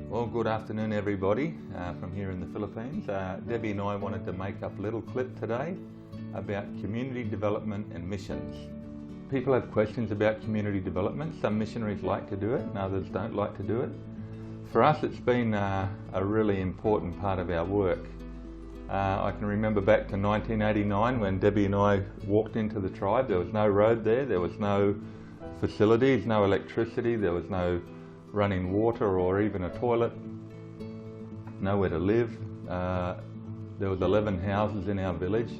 Well, good afternoon everybody from here in the Philippines. Debbie and I wanted to make up a little clip today about community development and missions. People have questions about community development. Some missionaries like to do it and others don't like to do it. For us it's been a really important part of our work. I can remember back to 1989 when Debbie and I walked into the tribe. There was no road there was no facilities, no electricity, there was no running water or even a toilet, nowhere to live. There was 11 houses in our village.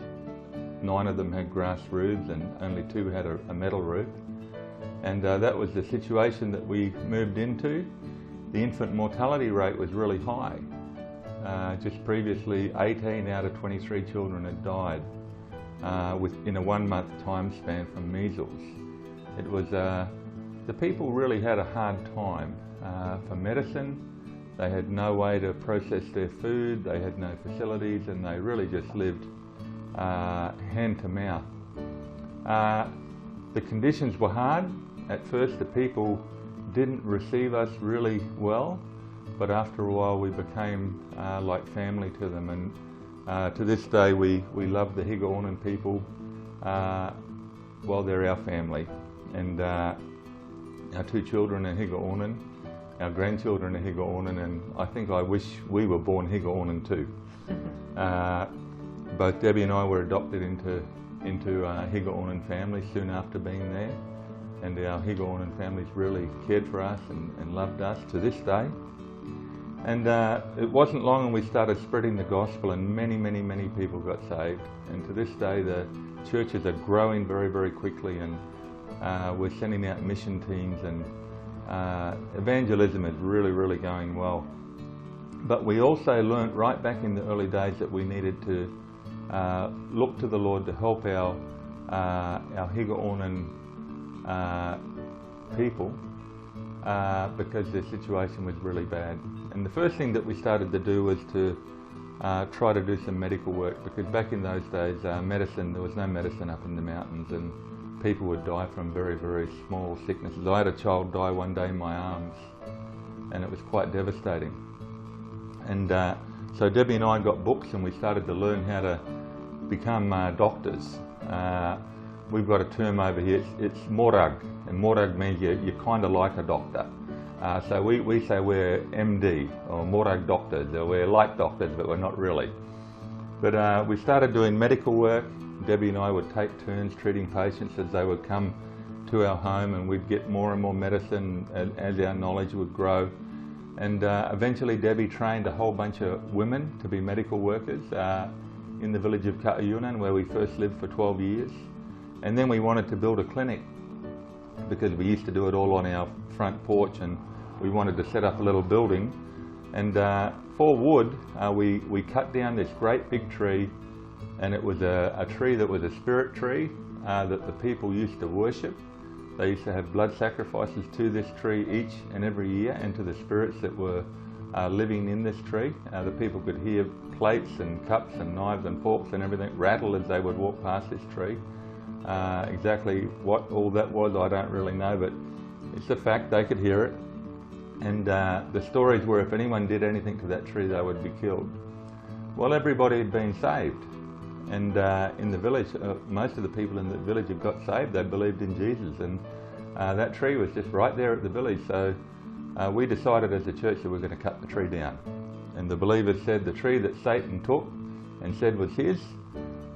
9 of them had grass roofs and only 2 had a metal roof. And that was the situation that we moved into. The infant mortality rate was really high. Just previously 18 out of 23 children had died within a 1-month time span from measles. It was the people really had a hard time for medicine. They had no way to process their food, they had no facilities, and they really just lived hand to mouth. The conditions were hard. At first the people didn't receive us really well, but after a while we became like family to them, and to this day we love the Higaonon people. Well, they're our family, and our 2 children are Higaonon, our grandchildren are Higaonon, and I wish we were born Higaonon too. Both Debbie and I were adopted into Higaonon families soon after being there, and our Higaonon families really cared for us and loved us to this day. And it wasn't long and we started spreading the gospel, and many people got saved. And to this day the churches are growing very quickly, and we're sending out mission teams, and evangelism is really going well. But we also learnt right back in the early days that we needed to look to the Lord to help our Higaonon people because their situation was really bad. And the first thing that we started to do was to try to do some medical work, because back in those days there was no medicine up in the mountains, and people would die from very small sicknesses. I had a child die one day in my arms, and it was quite devastating. And so Debbie and I got books and we started to learn how to become doctors. We've got a term over here, it's morag, and morag means you're kind of like a doctor. So we say we're MD, or morag doctors, or we're like doctors but we're not really. But we started doing medical work. Debbie and I would take turns treating patients as they would come to our home, and we'd get more and more medicine as our knowledge would grow. And eventually Debbie trained a whole bunch of women to be medical workers in the village of Higaonon, where we first lived for 12 years. And then we wanted to build a clinic, because we used to do it all on our front porch, and we wanted to set up a little building. And for wood, we cut down this great big tree, and it was a tree that was a spirit tree that the people used to worship. They used to have blood sacrifices to this tree each and every year, and to the spirits that were living in this tree. The people could hear plates and cups and knives and forks and everything rattle as they would walk past this tree. Exactly what all that was I don't really know, but it's a fact, they could hear it. And the stories were if anyone did anything to that tree they would be killed. Well, everybody had been saved. And in the village, most of the people in the village had got saved. They believed in Jesus, and that tree was just right there at the village. So we decided as a church that we're going to cut the tree down. And the believers said the tree that Satan took and said was his,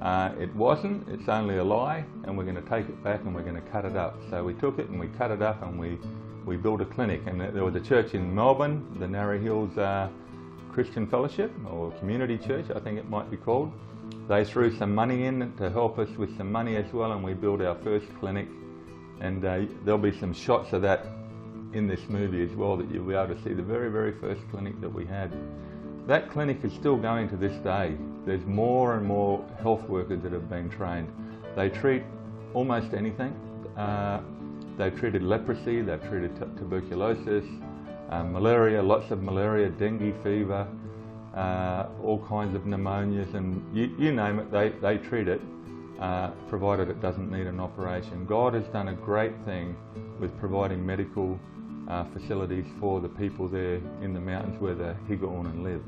it wasn't, it's only a lie, and we're going to take it back and we're going to cut it up. So we took it and we cut it up, and we built a clinic. And there was a church in Melbourne, the Narra Hills Christian Fellowship, or Community Church I think it might be called. They threw some money in to help us with some money as well, and we built our first clinic. And there'll be some shots of that in this movie as well, that you'll be able to see the very first clinic that we had. That clinic is still going to this day. There's more and more health workers that have been trained. They treat almost anything. They've treated leprosy, they've treated tuberculosis, malaria, lots of malaria, dengue fever, all kinds of pneumonias, and you name it, they treat it, provided it doesn't need an operation. God has done a great thing with providing medical facilities for the people there in the mountains where the Higaonon live.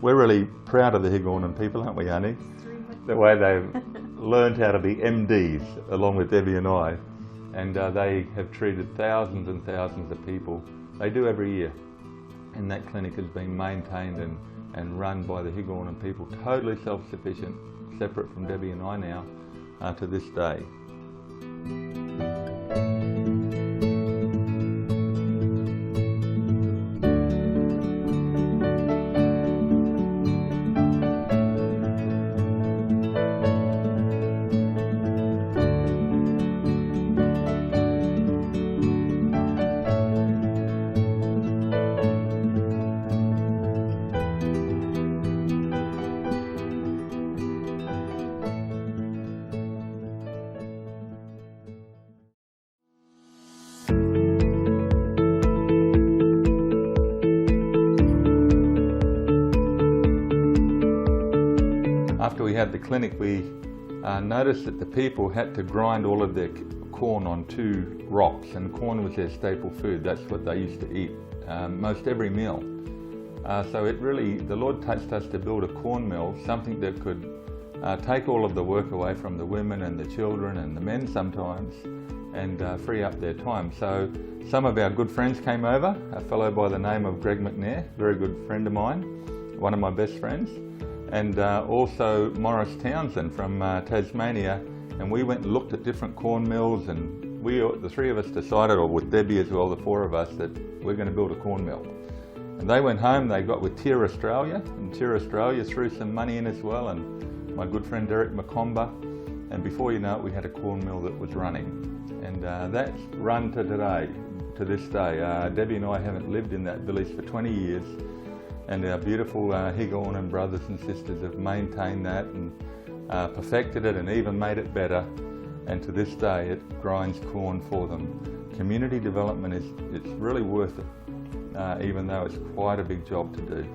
We're really proud of the Higaonon people, aren't we, Annie? The way they've learned how to be MDs, along with Debbie and I. And they have treated thousands and thousands of people. They do every year. And that clinic has been maintained and run by the Higaonon people, totally self-sufficient, separate from Debbie and I now, to this day. After we had the clinic, we noticed that the people had to grind all of their corn on 2 rocks, and corn was their staple food. That's what they used to eat most every meal. So the Lord touched us to build a corn mill, something that could take all of the work away from the women and the children and the men sometimes, and free up their time. So some of our good friends came over, a fellow by the name of Greg McNair, very good friend of mine, one of my best friends, and also Morris Townsend from Tasmania, and we went and looked at different corn mills, and the 3 of us decided, or with Debbie as well, the 4 of us, that we're going to build a corn mill. And they went home, they got with Tier Australia, and Tier Australia threw some money in as well, and my good friend Derek McComber, and before you know it, we had a corn mill that was running. And that's run to this day. Debbie and I haven't lived in that village for 20 years, and our beautiful Higaonon brothers and sisters have maintained that and perfected it and even made it better. And to this day, it grinds corn for them. Community development it's really worth it, even though it's quite a big job to do.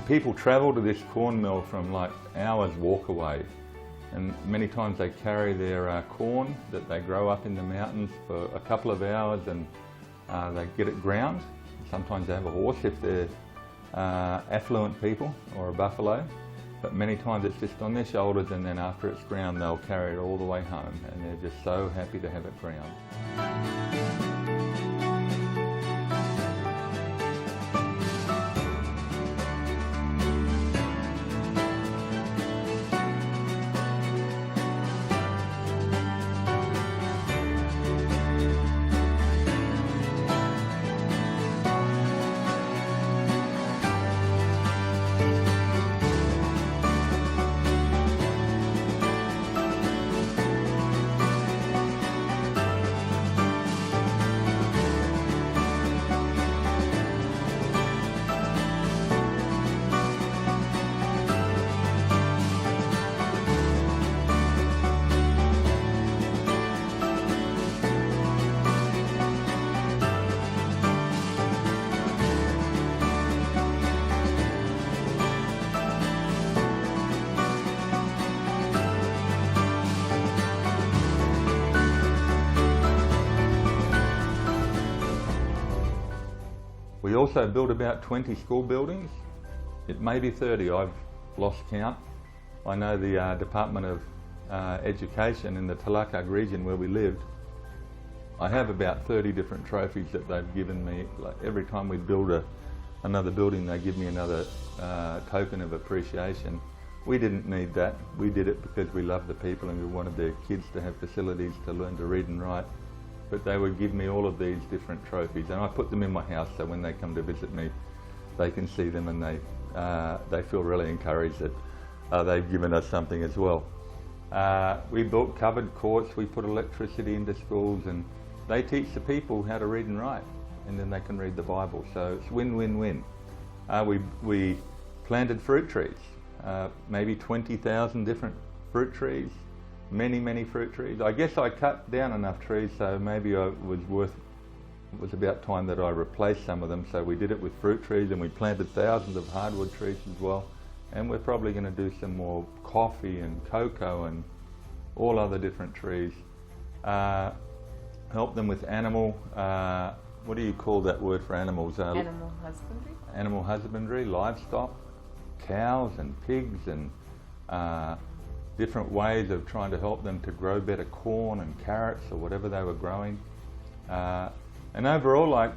People travel to this corn mill from like hours walk away, and many times they carry their corn that they grow up in the mountains for a couple of hours, and they get it ground. Sometimes they have a horse if they're affluent people, or a buffalo, but many times it's just on their shoulders, and then after it's ground they'll carry it all the way home, and they're just so happy to have it ground. We also built about 20 school buildings. It may be 30, I've lost count. I know the Department of Education in the Talaandig region where we lived, I have about 30 different trophies that they've given me. Like every time we build another building, they give me another token of appreciation. We didn't need that. We did it because we loved the people and we wanted their kids to have facilities to learn to read and write. But they would give me all of these different trophies, and I put them in my house so when they come to visit me, they can see them, and they feel really encouraged that they've given us something as well. We built covered courts, we put electricity into schools, and they teach the people how to read and write, and then they can read the Bible, so it's win-win-win. We planted fruit trees, maybe 20,000 different fruit trees. Many fruit trees. I guess I cut down enough trees, so maybe it was about time that I replaced some of them, so we did it with fruit trees, and we planted thousands of hardwood trees as well, and we're probably going to do some more coffee and cocoa and all other different trees. Help them with what do you call that word for animals? Animal husbandry? Animal husbandry, livestock, cows and pigs, and different ways of trying to help them to grow better corn and carrots or whatever they were growing. And overall, like,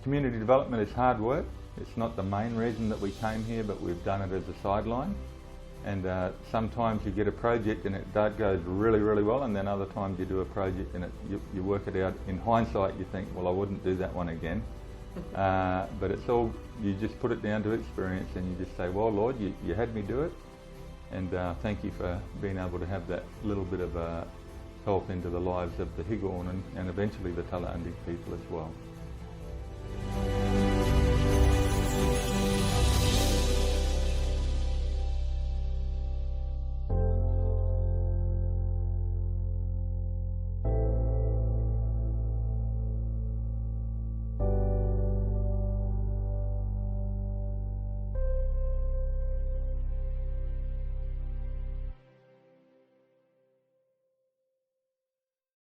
community development is hard work. It's not the main reason that we came here, but we've done it as a sideline. And sometimes you get a project and it goes really well, and then other times you do a project and you work it out. In hindsight, you think, well, I wouldn't do that one again. But it's all, you just put it down to experience, and you just say, well, Lord, you had me do it. And thank you for being able to have that little bit of help into the lives of the Higaonon and eventually the Talaandig people as well.